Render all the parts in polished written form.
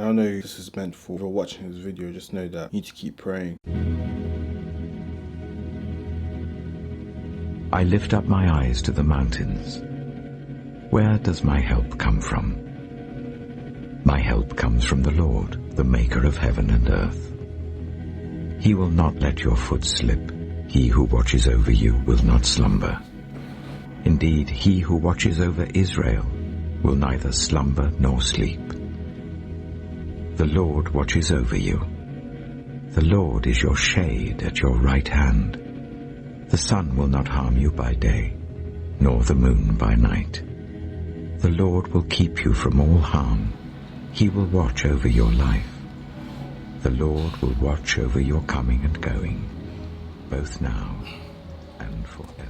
I know this is meant for, if you're watching this video, just know that you need to keep praying. I lift up my eyes to the mountains. Where does my help come from? My help comes from the Lord, the maker of heaven and earth. He will not let your foot slip. He who watches over you will not slumber. Indeed, he who watches over Israel will neither slumber nor sleep. The Lord watches over you. The Lord is your shade at your right hand. The sun will not harm you by day, nor the moon by night. The Lord will keep you from all harm. He will watch over your life. The Lord will watch over your coming and going, both now and forever.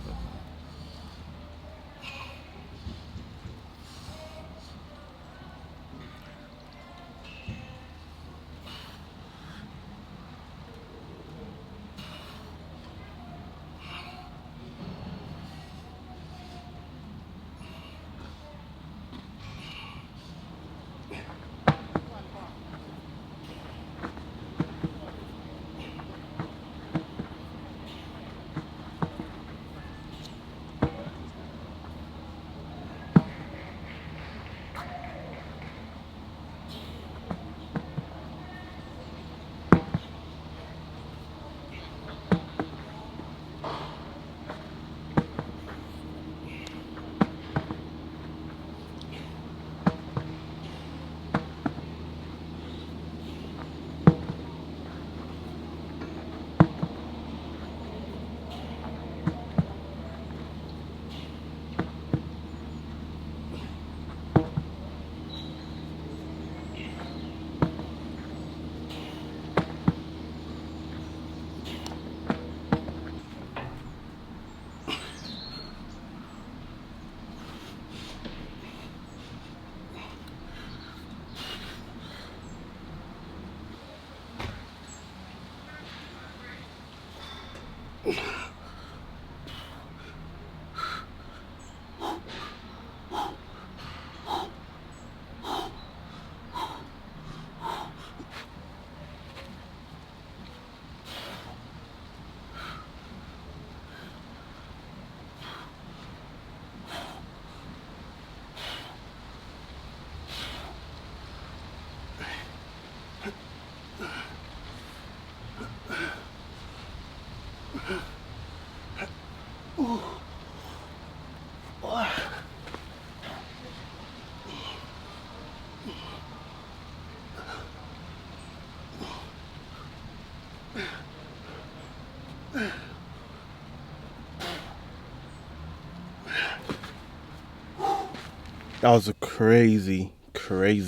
That was a crazy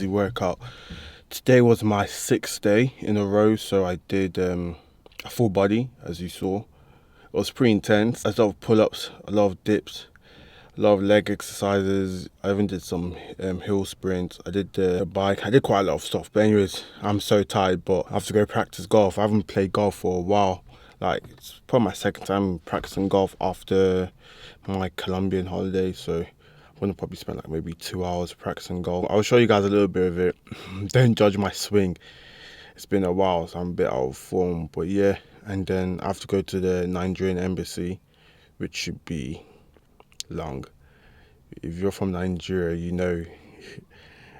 workout. Today was my 6th day in a row, so I did a full body, as you saw. It was pretty intense. A lot of pull-ups, a lot of dips, a lot of leg exercises. I even did some hill sprints. I did the bike. I did quite a lot of stuff. But anyways, I'm so tired, but I have to go practice golf. I haven't played golf for a while. Like, it's probably my second time practicing golf after my Colombian holiday, so I'm gonna probably spend like maybe 2 hours practicing golf. I'll show you guys a little bit of it. Don't judge my swing. It's been a while, so I'm a bit out of form. But yeah, and then I have to go to the Nigerian embassy, which should be long. If you're from Nigeria, you know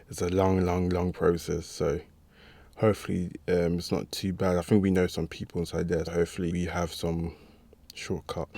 it's a long process. So hopefully it's not too bad. I think we know some people inside there, so hopefully we have some shortcut.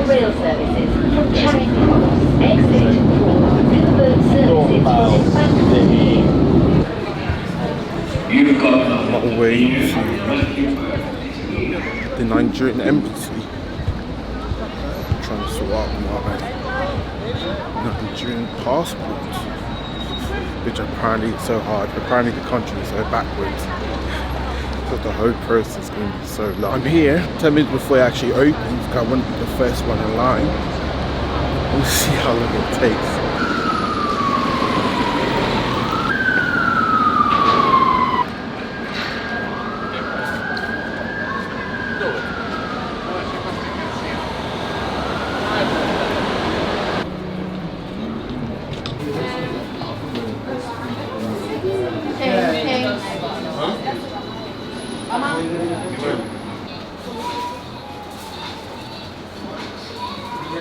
Rail services from Charing Cross, exit 4, Riverboat services from Embankment our way to the Nigerian embassy. I'm trying to sort out my Nigerian passport, which apparently is so hard. Apparently the country is so backwards. So the whole process is going to be so long. I'm here 10 minutes before it actually opens because I want to be the first one in line. We'll see how long it takes.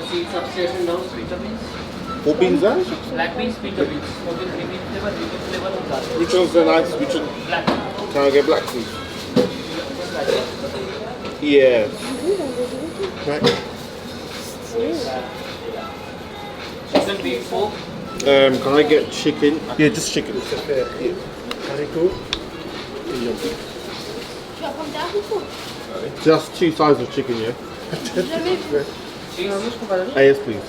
Seats upstairs and down, pita beans. 4 beans there? Black beans, pita beans. 14 green bean flavor, green bean flavor, and garlic. Which one's the nice? Which one? Black. Can I get black please? Yes. Right. Chicken beef pork. Can I get chicken? Yeah, just chicken. Yeah. Just 2 sides of chicken, yeah? Yes, please.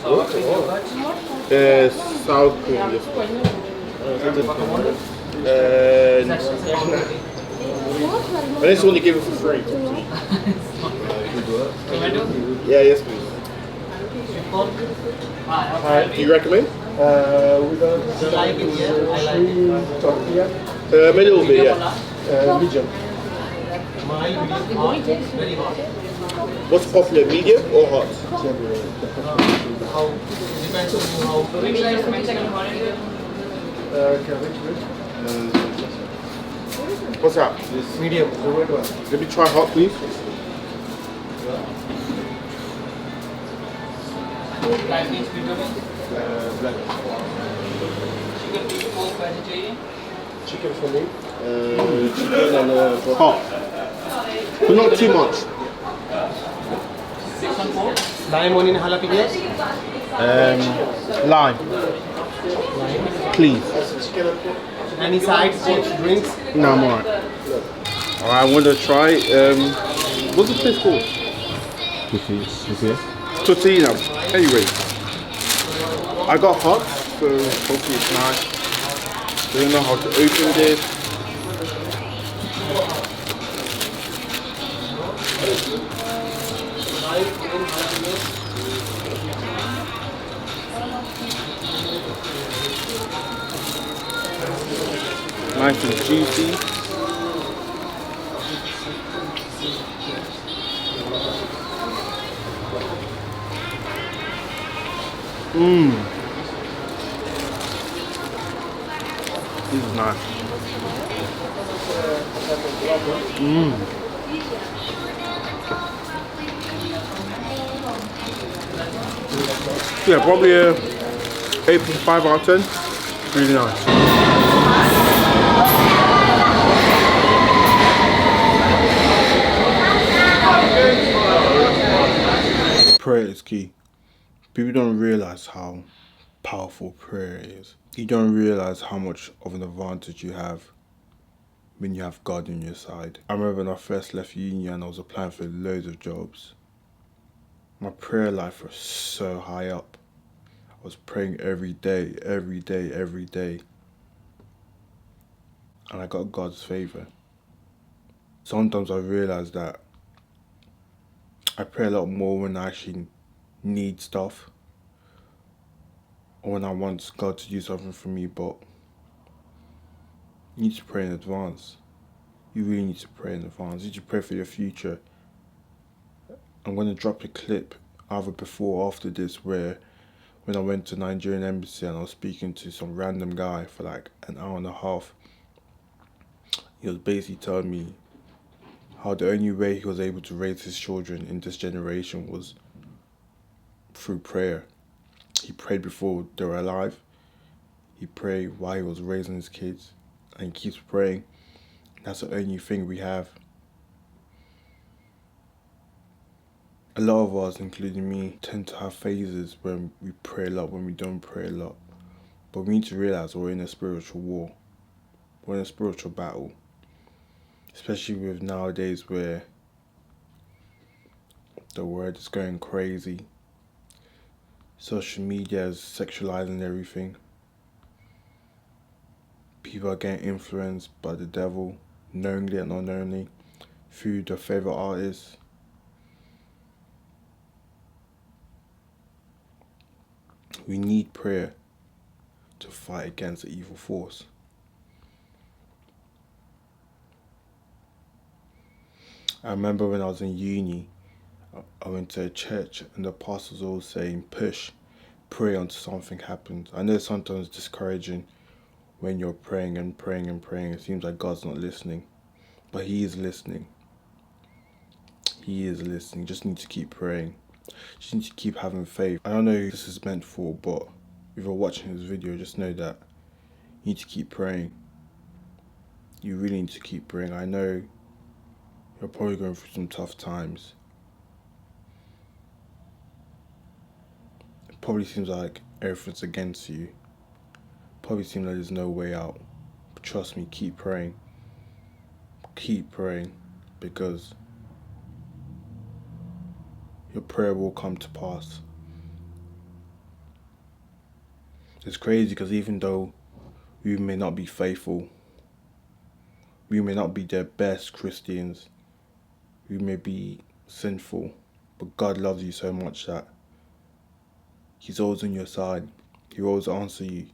Sour cream, yes. I just want to give it for free. Yeah, yes, please. Do you recommend? Middle bit, yeah. Medium. What's popular, medium or hot? What's that? Medium. Let me try hot, please. Black beans, pita beans. Chicken beef pork vegetarian. Chicken for me. Chicken and hot. But not too much. 6 on 4. Lime, onion, jalapenos. Lime. Please. Any sides, chips, drinks? No, I'm alright. Alright, I want to try. What's this place called? Tortilla. Anyway, I got hot, so hopefully it's nice. Don't know how to open this. Nice and juicy. This is nice. Yeah, probably a 8.5 out of 10. Really nice. Prayer is key. People don't realize how powerful prayer is. You don't realize how much of an advantage you have when you have God on your side. I remember when I first left uni and I was applying for loads of jobs. My prayer life was so high up. I was praying every day. And I got God's favor. Sometimes I realize that I pray a lot more when I actually need stuff, or when I want God to do something for me, but you need to pray in advance. You really need to pray in advance. You need to pray for your future. I'm going to drop a clip either before or after this where when I went to Nigerian embassy and I was speaking to some random guy for like an hour and a half. He was basically telling me how the only way he was able to raise his children in this generation was through prayer. He prayed before they were alive. He prayed while he was raising his kids, and he keeps praying. That's the only thing we have. A lot of us, including me, tend to have phases when we pray a lot, when we don't pray a lot. But we need to realize we're in a spiritual war. We're in a spiritual battle. Especially with nowadays where the world is going crazy. Social media is sexualizing everything. People are getting influenced by the devil, knowingly and unknowingly, through their favorite artists. We need prayer to fight against the evil force. I remember when I was in uni, I went to a church and the pastors were all saying, push, pray until something happens. I know sometimes it's discouraging when you're praying and praying and praying. It seems like God's not listening, but He is listening. He is listening. You just need to keep praying. You just need to keep having faith. I don't know who this is meant for, but if you're watching this video, just know that you need to keep praying. You really need to keep praying. I know you're probably going through some tough times. It probably seems like everything's against you. Probably seems like there's no way out. But trust me, keep praying. Keep praying, because your prayer will come to pass. It's crazy because even though we may not be faithful, we may not be the best Christians, we may be sinful, but God loves you so much that He's always on your side. He will always answer you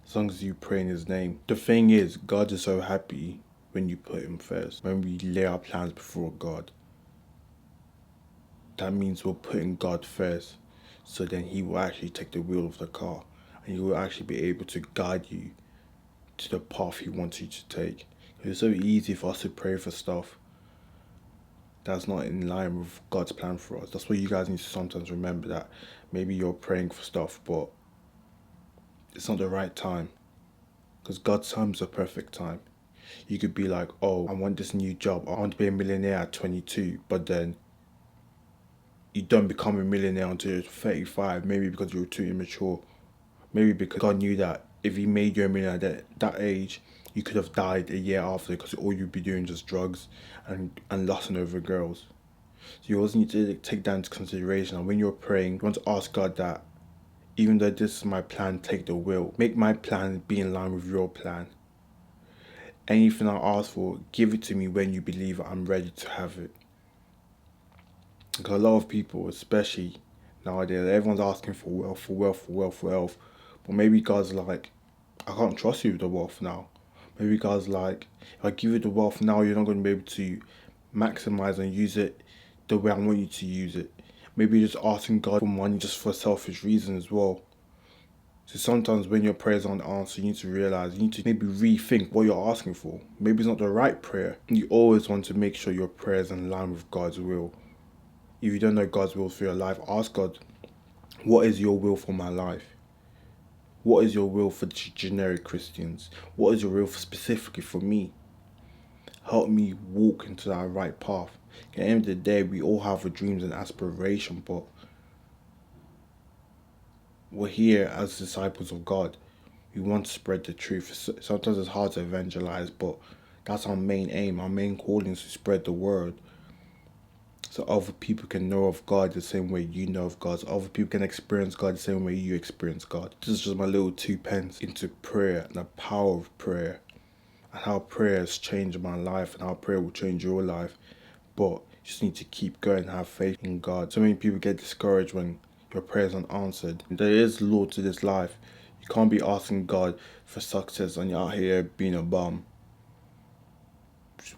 as long as you pray in His name. The thing is, God is so happy when you put Him first, when we lay our plans before God. That means we're putting God first, so then He will actually take the wheel of the car and He will actually be able to guide you to the path He wants you to take. It's so easy for us to pray for stuff that's not in line with God's plan for us. That's why you guys need to sometimes remember that maybe you're praying for stuff, but it's not the right time, because God's time is the perfect time. You could be like, oh, I want this new job, I want to be a millionaire at 22, but then you don't become a millionaire until you're 35, maybe because you're too immature, maybe because God knew that if He made you a millionaire at that age, you could have died a year after, because all you'd be doing is just drugs and lusting over girls. So you always need to take that into consideration, and when you're praying, you want to ask God that, even though this is my plan, take the will. Make my plan be in line with your plan. Anything I ask for, give it to me when you believe I'm ready to have it. Because a lot of people, especially nowadays, everyone's asking for wealth, for wealth, for wealth, for wealth. But maybe God's like, I can't trust you with the wealth now. Maybe God's like, if I give you the wealth now, you're not going to be able to maximize and use it the way I want you to use it. Maybe you're just asking God for money just for selfish reasons as well. So sometimes when your prayers aren't answered, you need to realize, you need to maybe rethink what you're asking for. Maybe it's not the right prayer. You always want to make sure your prayer is in line with God's will. If you don't know God's will for your life, ask God, what is your will for my life? What is your will for generic Christians? What is your will specifically for me? Help me walk into that right path. At the end of the day, we all have dreams and aspirations, but we're here as disciples of God. We want to spread the truth. Sometimes it's hard to evangelize, but that's our main aim. Our main calling is to spread the word, so other people can know of God the same way you know of God. So other people can experience God the same way you experience God. This is just my little 2 pence into prayer and the power of prayer, and how prayer has changed my life and how prayer will change your life. But you just need to keep going and have faith in God. So many people get discouraged when your prayers aren't answered. There is law to this life. You can't be asking God for success and you're out here being a bum,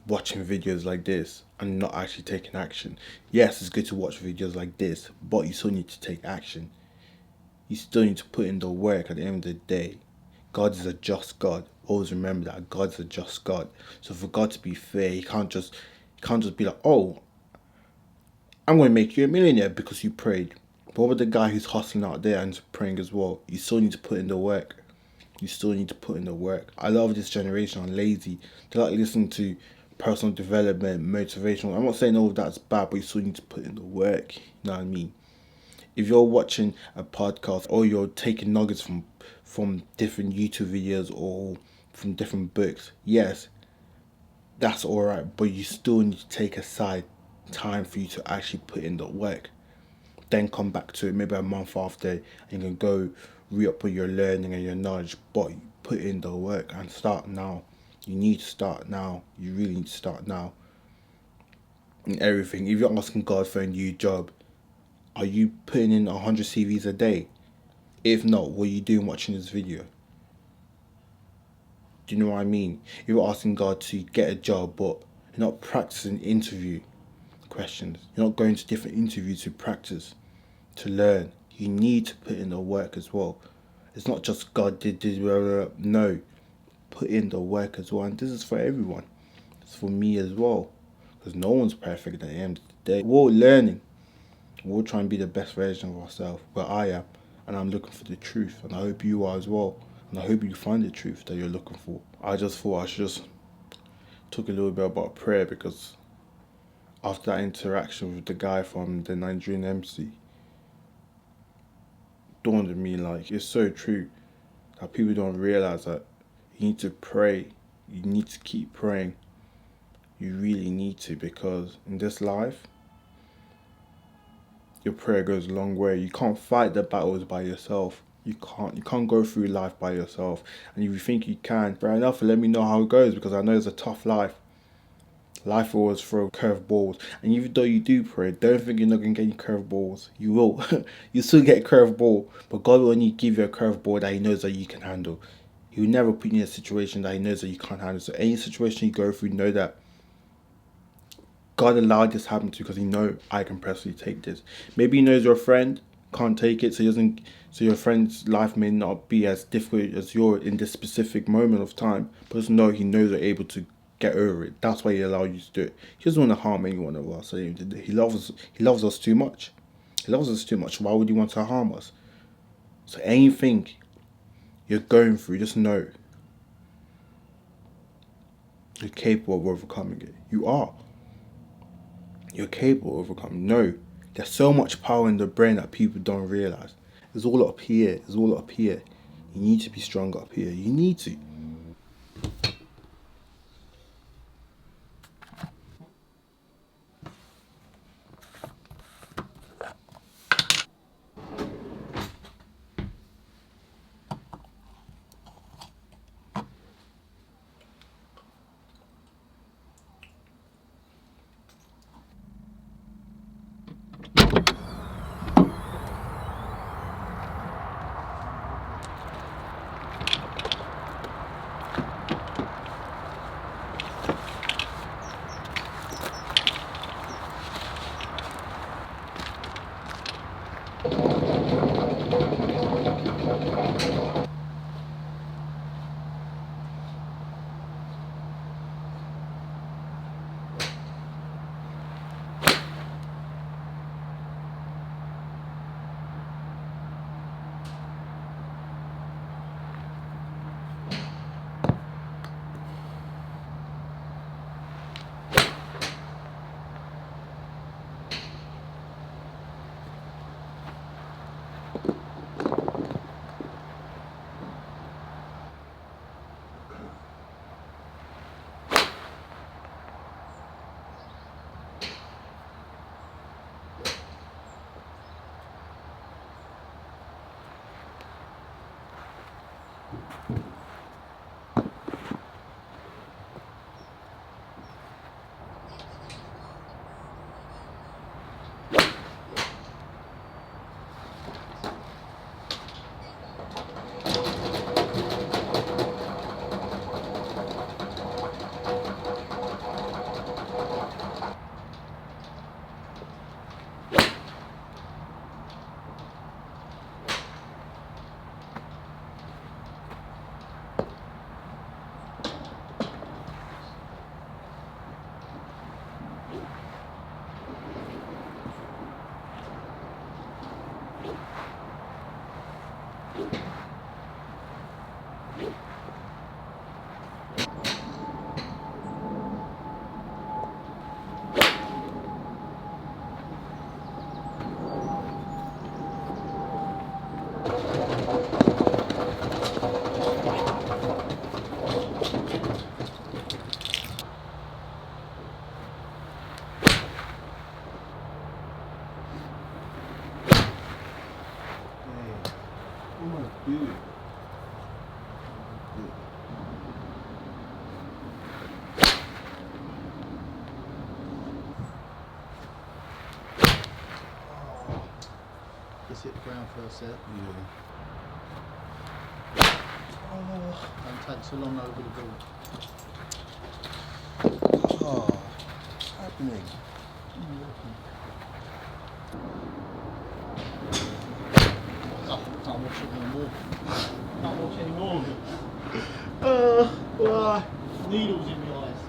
watching videos like this and not actually taking action. Yes, it's good to watch videos like this, but you still need to take action. You still need to put in the work. At the end of the day, God is a just God. Always remember that God is a just God. So for God to be fair, He can't just be like, oh, I'm going to make you a millionaire because you prayed. But what about the guy who's hustling out there and praying as well? You still need to put in the work. You still need to put in the work. I love this generation are lazy. They like listening to personal development, motivational. I'm not saying all of that's bad, but you still need to put in the work. You know what I mean? If you're watching a podcast or you're taking nuggets from different YouTube videos or from different books, yes, that's all right, but you still need to take aside time for you to actually put in the work. Then come back to it maybe a month after and you can go re-up with your learning and your knowledge, but you put in the work and start now. You need to start now. You really need to start now. In everything. If you're asking God for a new job, are you putting in 100 CVs a day? If not, what are you doing watching this video? Do you know what I mean? If you're asking God to get a job, but you're not practicing interview questions, you're not going to different interviews to practice, to learn, you need to put in the work as well. It's not just God did this, blah, blah, blah. No, put in the work as well. And this is for everyone. It's for me as well. Because no one's perfect at the end of the day. We're all learning. We're all trying to be the best version of ourselves. Where I am. And I'm looking for the truth. And I hope you are as well. And I hope you find the truth that you're looking for. I just thought I should just talk a little bit about prayer, because after that interaction with the guy from the Nigerian MC, dawned on me, like, it's so true that people don't realize that you need to pray. You need to keep praying. You really need to, because in this life, your prayer goes a long way. You can't fight the battles by yourself. You can't go through life by yourself. And if you think you can, fair enough, let me know how it goes, because I know it's a tough life. Life will always throw curveballs. And even though you do pray, don't think you're not going to get any curveballs. You will. You still get a curveball. But God will only give you a curveball that He knows that you can handle. He will never put you in a situation that He knows that you can't handle. So any situation you go through, know that God allowed this to happen to you because He knows I can personally take this. Maybe He knows your friend can't take it, so your friend's life may not be as difficult as yours in this specific moment of time. But just know He knows you're able to get over it. That's why He allowed you to do it. He doesn't want to harm anyone of us. He loves us too much. He loves us too much. Why would He want to harm us? So anything you're going through, just know you're capable of overcoming it. You are. You're capable of overcoming. No, there's so much power in the brain that people don't realize. It's all up here. It's all up here. You need to be strong up here. You need to. Just hit the ground first there. Yeah. Don't take so long over the ball. Oh, what's happening? Oh, can't watch it anymore. Can't watch anymore. Needles in my eyes.